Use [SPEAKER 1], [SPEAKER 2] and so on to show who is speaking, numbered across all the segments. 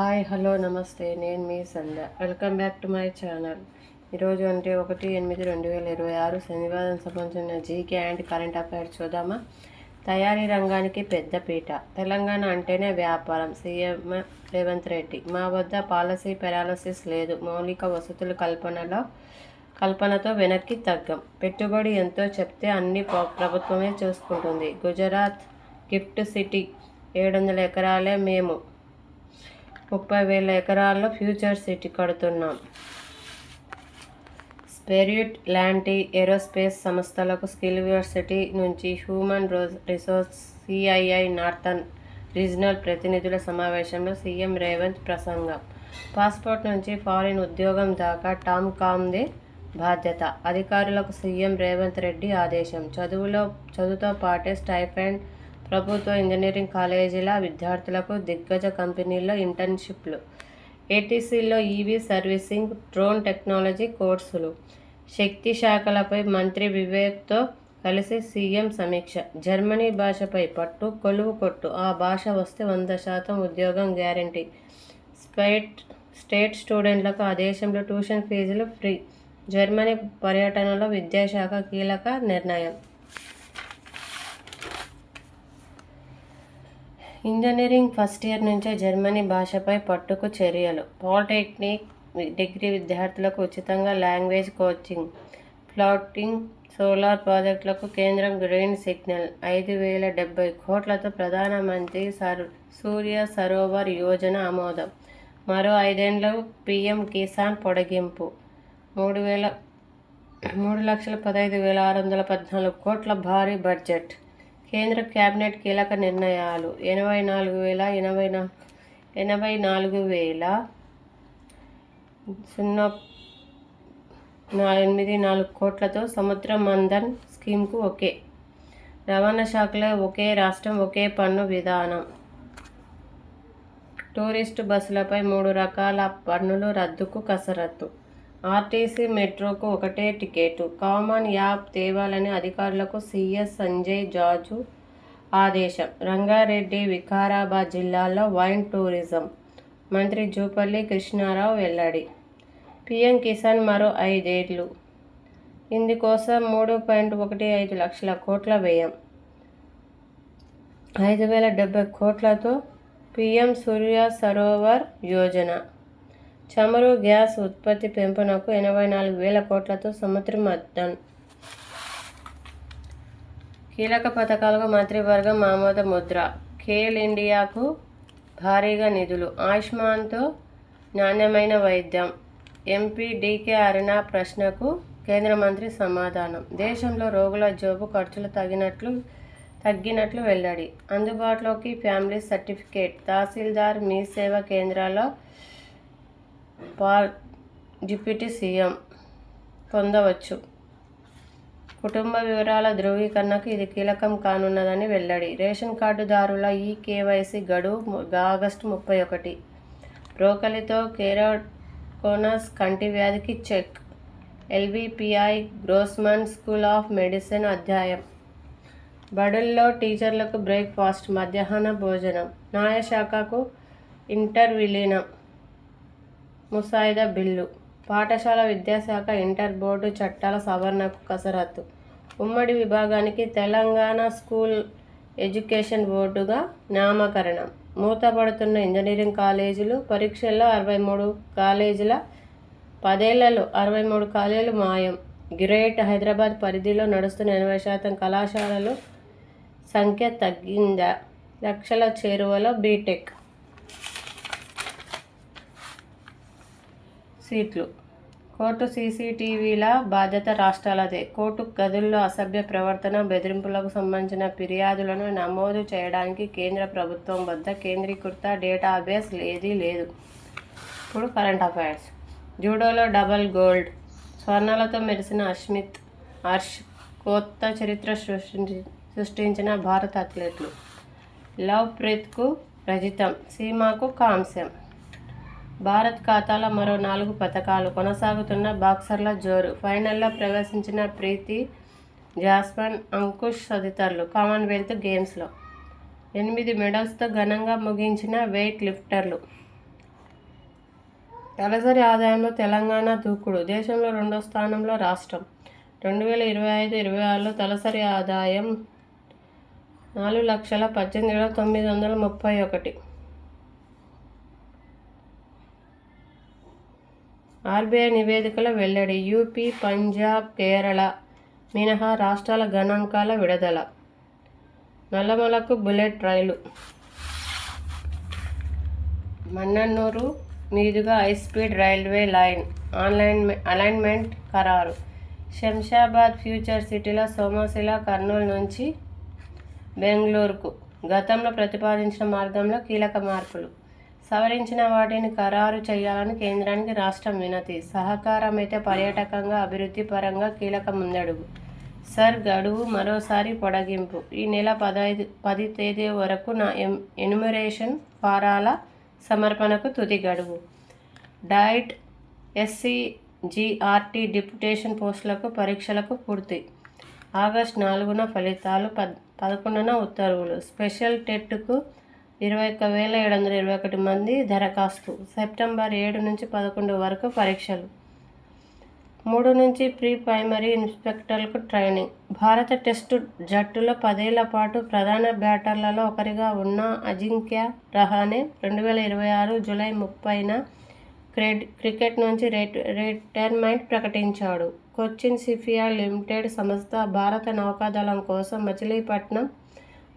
[SPEAKER 1] Hi hello నమస్తే, నేను మీ Sandhya. Welcome back to my channel. ఈరోజు అంటే 1/8/2026 శనివారం సంబంధించిన జీకే అండ్ కరెంట్ అఫైర్స్ చూద్దామా. తయారీ రంగానికి పెద్దపీట. తెలంగాణ అంటేనే వ్యాపారం. సీఎం రేవంత్ రెడ్డి. మా వద్ద పాలసీ పెరాలసిస్ లేదు. మౌలిక వసతుల కల్పనతో వెనక్కి తగ్గం. పెట్టుబడి ఎంతో చెప్తే అన్ని ప్రభుత్వమే చూసుకుంటుంది. గుజరాత్ గిఫ్ట్ సిటీ 700 ఎకరాలే, మేము 30,000 ఎకరాల్లో ఫ్యూచర్ సిటీ కడుతున్నాం. స్పిరిట్ లాంటి ఏరోస్పేస్ సంస్థలకు స్కిల్ యూనివర్సిటీ నుంచి human resource CII northern regional ప్రతినిధుల సమావేశంలో సీఎం రేవంత్ ప్రసంగం. పాస్పోర్ట్ నుంచి ఫారిన్ ఉద్యోగం దాకా టామ్కామ్దే బాధ్యత. అధికారులకు సీఎం రేవంత్ రెడ్డి ఆదేశం. చదువుతో పాటే స్టైఫండ్. ప్రభుత్వ ఇంజనీరింగ్ కాలేజీల విద్యార్థులకు దిగ్గజ కంపెనీల్లో ఇంటర్న్షిప్లు. ఏటీసీల్లో ఈవీ సర్వీసింగ్, డ్రోన్ టెక్నాలజీ కోర్సులు. శక్తి శాఖలపై మంత్రి వివేక్తో కలిసి సీఎం సమీక్ష. జర్మనీ భాషపై పట్టు, కొలువు కొట్టు. ఆ భాష వస్తే 100% ఉద్యోగం గ్యారంటీ. స్టేట్ స్టూడెంట్లకు ఆ దేశంలో ట్యూషన్ ఫీజులు ఫ్రీ. జర్మనీ పర్యటనలో విద్యాశాఖ కీలక నిర్ణయం. ఇంజనీరింగ్ ఫస్ట్ ఇయర్ నుంచే జర్మనీ భాషపై పట్టుకు చర్యలు. పాలిటెక్నిక్ డిగ్రీ విద్యార్థులకు ఉచితంగా లాంగ్వేజ్ కోచింగ్. ఫ్లోటింగ్ సోలార్ ప్రాజెక్టులకు కేంద్రం గ్రీన్ సిగ్నల్. 5,070 కోట్లతో ప్రధానమంత్రి సూర్య సరోవర్ యోజన ఆమోదం. మరో 5 ఏళ్లు పీఎం కిసాన్ పొడిగింపు. 3,15,614 కోట్ల భారీ బడ్జెట్. కేంద్ర కేబినెట్ కీలక నిర్ణయాలు. 84,084 కోట్లతో సముద్ర మంథన్ స్కీమ్కు ఓకే. రవాణా శాఖలో ఒకే రాష్ట్రం ఒకే పన్ను విధానం. టూరిస్టు బస్సులపై 3 రకాల పన్నుల రద్దుకు కసరత్తు. ఆర్టీసీ, మెట్రోకు ఒకటే టికెట్. కామన్ యాప్ తేవాలని అధికారులకు సీఎస్ సంజయ్ జాజు ఆదేశం. రంగారెడ్డి, వికారాబాద్ జిల్లాల్లో వైన్ టూరిజం. మంత్రి జూపల్లి కృష్ణారావు వెల్లడి. పీఎం కిసాన్ మరో 5 ఏళ్లు. ఇందుకోసం 3.15 లక్షల కోట్ల వ్యయం. 5,070 కోట్లతో పీఎం సూర్య సరోవర్ యోజన. చమురు, గ్యాస్ ఉత్పత్తి పెంపునకు 84,000 కోట్లతో సముద్ర మంథన్. కీలక పథకాలకు మంత్రివర్గం ఆమోద ముద్ర. ఖేల్ ఇండియాకు భారీగా నిధులు. ఆయుష్మాన్తో నాణ్యమైన వైద్యం. ఎంపీ డీకే అరుణ ప్రశ్నకు కేంద్ర మంత్రి సమాధానం. దేశంలో రోగుల జబ్బు ఖర్చులు తగ్గినట్లు వెల్లడి. అందుబాటులోకి ఫ్యామిలీ సర్టిఫికేట్. తహసీల్దార్ మీ సేవా కేంద్రాల్లో డిప్యూటీ సీఎం పొందవచ్చు. కుటుంబ వివరాల ధృవీకరణకు ఇది కీలకం కానున్నదని వెల్లడి. రేషన్ కార్డుదారుల కేవైసీ గడువు ఆగస్టు 31. బ్రోకలితో కెరోటోనస్ కంటి వ్యాధికి చెక్. ఎల్వీపీఐ గ్రోస్మాన్ స్కూల్ ఆఫ్ మెడిసిన్ అధ్యాయం. బడుల్లో టీచర్లకు బ్రేక్ఫాస్ట్, మధ్యాహ్న భోజనం. న్యాయశాఖకు ఇంటర్ విలీనం ముసాయిదా బిల్లు. పాఠశాల విద్యాశాఖ ఇంటర్ బోర్డు చట్టాల సవరణకు కసరత్తు. ఉమ్మడి విభాగానికి తెలంగాణ స్కూల్ ఎడ్యుకేషన్ బోర్డుగా నామకరణం. మూతపడుతున్న ఇంజనీరింగ్ కాలేజీలు. పరీక్షల్లో 63 కాలేజీల 10 ఏళ్లలో 63 కాలేజీలు మాయం. గ్రేట్ హైదరాబాద్ పరిధిలో నడుస్తున్న 80% కళాశాలల సంఖ్య తగ్గిందా? లక్షల చేరువలో బీటెక్ సీట్లు. కోర్టు సీసీటీవీల బాధ్యత రాష్ట్రాలదే. కోర్టు గదుల్లో అసభ్య ప్రవర్తన, బెదిరింపులకు సంబంధించిన ఫిర్యాదులను నమోదు చేయడానికి కేంద్ర ప్రభుత్వం వద్ద కేంద్రీకృత డేటాబేస్ ఏదీ లేదు. ఇప్పుడు కరెంట్ అఫైర్స్. జూడోలో డబుల్ గోల్డ్. స్వర్ణాలతో మెరిసిన హర్ష్ కొత్త చరిత్ర సృష్టించిన భారత అథ్లెట్లు. లవ్ ప్రీత్కు రజతం, సీమాకు కాంస్యం. భారత్ ఖాతాలో మరో 4 పతకాలు. కొనసాగుతున్న బాక్సర్ల జోరు. ఫైనల్లో ప్రవేశించిన ప్రీతి, జాస్మిన్, అంకుష్ తదితరులు. కామన్వెల్త్ గేమ్స్లో 8 మెడల్స్తో ఘనంగా ముగించిన వెయిట్ లిఫ్టర్లు. తలసరి ఆదాయంలో తెలంగాణ దూకుడు. దేశంలో 2వ స్థానంలో రాష్ట్రం. 2025-26లో తలసరి ఆదాయం 4,18,931. ఆర్బీఐ నివేదికల వెల్లడి. యూపీ, పంజాబ్, కేరళ మినహా రాష్ట్రాల గణాంకాల విడుదల. నల్లమలకు బుల్లెట్ రైలు. మన్నన్నూరు మీదుగా హైస్పీడ్ రైల్వే లైన్ అలైన్మెంట్ ఖరారు. శంషాబాద్ ఫ్యూచర్ సిటీల సోమశిల కర్నూలు నుంచి బెంగళూరుకు గతంలో ప్రతిపాదించిన మార్గంలో కీలక మార్పులు. సవరించిన వాటిని ఖరారు చేయాలని కేంద్రానికి రాష్ట్రం వినతి. సహకారమైతే పర్యాటకంగా అభివృద్ధి పరంగా కీలక ముందడుగు. సర్ గడువు మరోసారి పొడిగింపు. ఈ నెల 10 తేదీ వరకు నా ఎన్యుమరేషన్ ఫారాల సమర్పణకు తుది గడువు. డైట్ SCGRT డిప్యుటేషన్ పోస్టులకు పరీక్షలకు పూర్తి. ఆగస్టు 4న ఫలితాలు, 11న ఉత్తర్వులు. స్పెషల్ టెట్కు 21,721 మంది దరఖాస్తు. సెప్టెంబర్ 7 నుంచి 11 వరకు పరీక్షలు. 3 నుంచి ప్రీ ప్రైమరీ ఇన్స్పెక్టర్లకు ట్రైనింగ్. భారత టెస్టు జట్టులో 10 ఏళ్ల పాటు ప్రధాన బ్యాటర్లలో ఒకరిగా ఉన్న అజింక్య రహానె 2026 జూలై 30న క్రికెట్ నుంచి రిటైర్మెంట్ ప్రకటించాడు. కొచ్చిన్ షిప్యార్డ్ లిమిటెడ్ సంస్థ భారత నౌకాదళం కోసం మచిలీపట్నం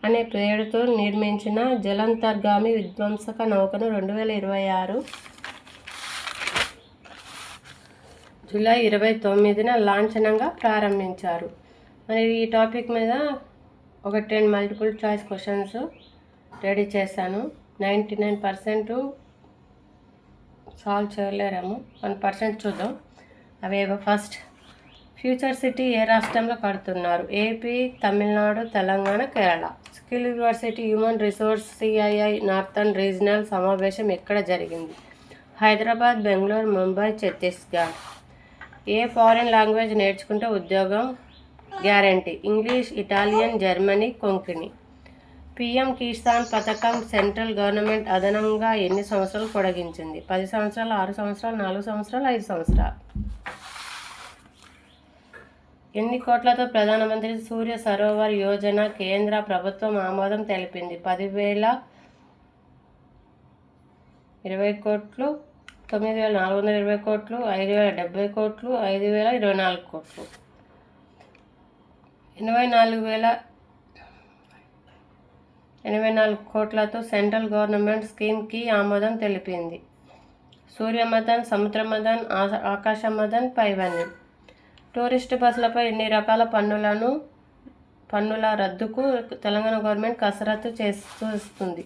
[SPEAKER 1] అనే పేరుతో నిర్మించిన జలాంతర్గామి విధ్వంసక నౌకను 2026 జూలై 29న లాంఛనంగా ప్రారంభించారు. మరి ఈ టాపిక్ మీద ఒక 10 మల్టిపుల్ చాయిస్ క్వశ్చన్స్ రెడీ చేశాను. 99% సాల్వ్ చేయలేరేమో, 1% చూద్దాం. అవేవో. ఫస్ట్, ఫ్యూచర్ సిటీ ఏ రాష్ట్రంలో కడుతున్నారు? AP, Tamil Nadu, Telangana, Kerala. Skill university human resource CII northern regional సమావేశం ఎక్కడ జరిగింది? హైదరాబాద్, బెంగళూరు, ముంబై, ఛత్తీస్గఢ్. ఏ ఫారిన్ లాంగ్వేజ్ నేర్చుకుంటే ఉద్యోగం guarantee? English, Italian, Germany, Konkani. PM Kisan పథకం సెంట్రల్ గవర్నమెంట్ అదనంగా ఎన్ని సంవత్సరాలు పొడిగించింది? 10 సంవత్సరాలు, 6 సంవత్సరాలు, 4 సంవత్సరాలు, 5 సంవత్సరాలు. ఎన్ని కోట్లతో ప్రధానమంత్రి సూర్య సరోవర్ యోజన కేంద్ర ప్రభుత్వం ఆమోదం తెలిపింది? 10,020 కోట్లు, 9,420 కోట్లు, 5,070 కోట్లు, 5,024 కోట్లు. 84 కోట్లతో సెంట్రల్ గవర్నమెంట్ స్కీమ్కి ఆమోదం తెలిపింది. సూర్యమథన్, సముద్రమథన్, ఆకాశమథన్, పైవన్యం. టూరిస్టు బస్సులపై ఎన్ని రకాల పన్నుల రద్దుకు తెలంగాణ గవర్నమెంట్ కసరత్తు చేస్తుంది?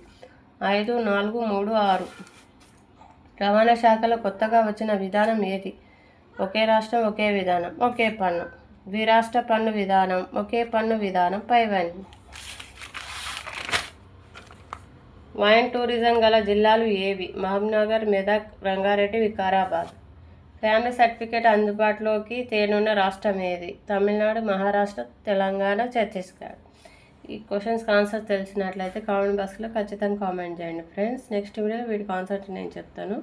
[SPEAKER 1] 5, 4, 3, 6. రవాణా శాఖలో కొత్తగా వచ్చిన విధానం ఏది? ఒకే రాష్ట్రం ఒకే విధానం, ఒకే పన్ను. ద్విరాష్ట్ర పన్ను విధానం, ఒకే పన్ను విధానం, పైవన్యం. వైన్ టూరిజం గల జిల్లాలు ఏవి? మహబూబ్నగర్, మెదక్, రంగారెడ్డి, వికారాబాద్. ఫ్యామిలీ సర్టిఫికేట్ అందుబాటులోకి తేనున్న రాష్ట్రం ఏది? తమిళనాడు, మహారాష్ట్ర, తెలంగాణ, ఛత్తీస్గఢ్. ఈ క్వశ్చన్స్కి ఆన్సర్ తెలిసినట్లయితే కామెంట్ బాక్స్లో ఖచ్చితంగా కామెంట్ చేయండి ఫ్రెండ్స్. నెక్స్ట్ వీడియో వీటికి ఆన్సర్ నేను చెప్తాను.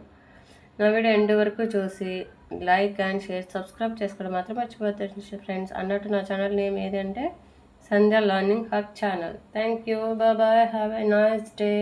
[SPEAKER 1] నా వీడియో ఎండ్ వరకు చూసి లైక్ అండ్ షేర్, సబ్స్క్రైబ్ చేసుకోవడం మాత్రం మర్చిపోతుంది ఫ్రెండ్స్. అన్నట్టు నా ఛానల్ నేమ్ ఏదంటే Sandhya learning hub channel. Thank you. Bye. Have a nice day.